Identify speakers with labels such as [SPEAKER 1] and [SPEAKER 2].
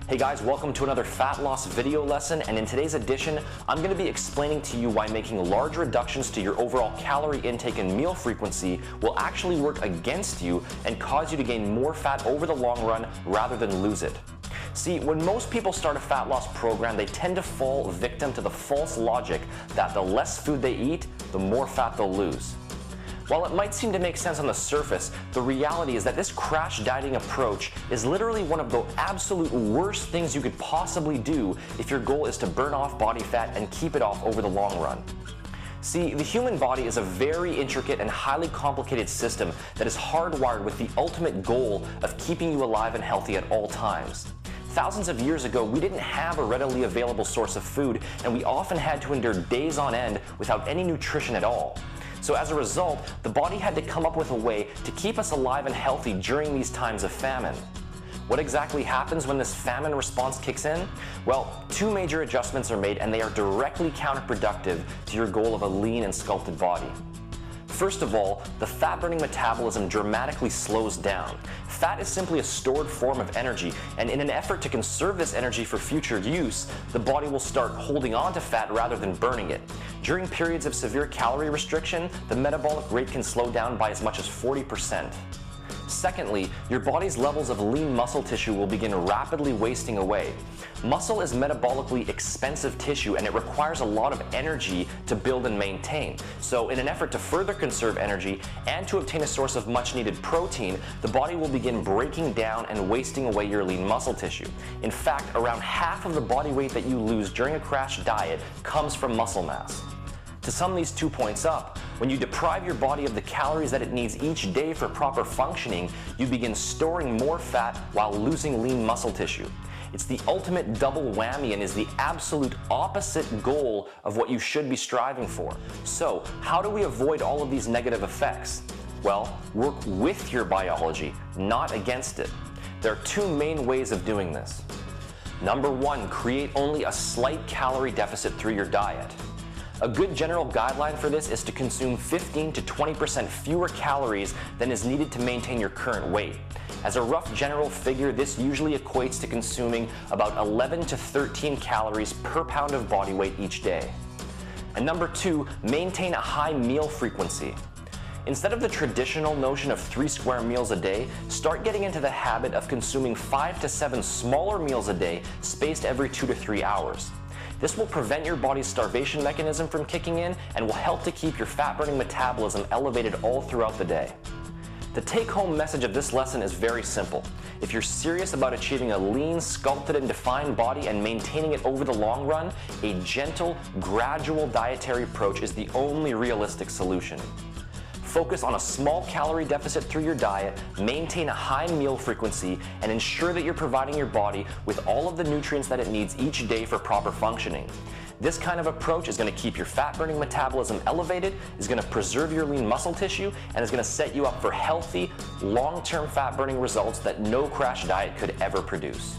[SPEAKER 1] Hey guys, welcome to another fat loss video lesson, and in today's edition, I'm going to be explaining to you why making large reductions to your overall calorie intake and meal frequency will actually work against you and cause you to gain more fat over the long run rather than lose it. See, when most people start a fat loss program, they tend to fall victim to the false logic that the less food they eat, the more fat they'll lose. While it might seem to make sense on the surface, the reality is that this crash dieting approach is literally one of the absolute worst things you could possibly do if your goal is to burn off body fat and keep it off over the long run. See, the human body is a very intricate and highly complicated system that is hardwired with the ultimate goal of keeping you alive and healthy at all times. Thousands of years ago, we didn't have a readily available source of food, and we often had to endure days on end without any nutrition at all. So as a result, the body had to come up with a way to keep us alive and healthy during these times of famine. What exactly happens when this famine response kicks in? Well, two major adjustments are made, and they are directly counterproductive to your goal of a lean and sculpted body. First of all, the fat-burning metabolism dramatically slows down. Fat is simply a stored form of energy, and in an effort to conserve this energy for future use, the body will start holding on to fat rather than burning it. During periods of severe calorie restriction, the metabolic rate can slow down by as much as 40%. Secondly, your body's levels of lean muscle tissue will begin rapidly wasting away. Muscle is metabolically expensive tissue, and it requires a lot of energy to build and maintain. So in an effort to further conserve energy and to obtain a source of much needed protein, the body will begin breaking down and wasting away your lean muscle tissue. In fact, around half of the body weight that you lose during a crash diet comes from muscle mass. To sum these 2 points up, when you deprive your body of the calories that it needs each day for proper functioning, you begin storing more fat while losing lean muscle tissue. It's the ultimate double whammy and is the absolute opposite goal of what you should be striving for. So, how do we avoid all of these negative effects? Well, work with your biology, not against it. There are two main ways of doing this. Number one, create only a slight calorie deficit through your diet. A good general guideline for this is to consume 15 to 20% fewer calories than is needed to maintain your current weight. As a rough general figure, this usually equates to consuming about 11 to 13 calories per pound of body weight each day. And number two, maintain a high meal frequency. Instead of the traditional notion of 3 square meals a day, start getting into the habit of consuming 5 to 7 smaller meals a day, spaced every 2 to 3 hours. This will prevent your body's starvation mechanism from kicking in and will help to keep your fat-burning metabolism elevated all throughout the day. The take-home message of this lesson is very simple. If you're serious about achieving a lean, sculpted, and defined body and maintaining it over the long run, a gentle, gradual dietary approach is the only realistic solution. Focus on a small calorie deficit through your diet, maintain a high meal frequency, and ensure that you're providing your body with all of the nutrients that it needs each day for proper functioning. This kind of approach is going to keep your fat-burning metabolism elevated, is going to preserve your lean muscle tissue, and is going to set you up for healthy, long-term fat-burning results that no crash diet could ever produce.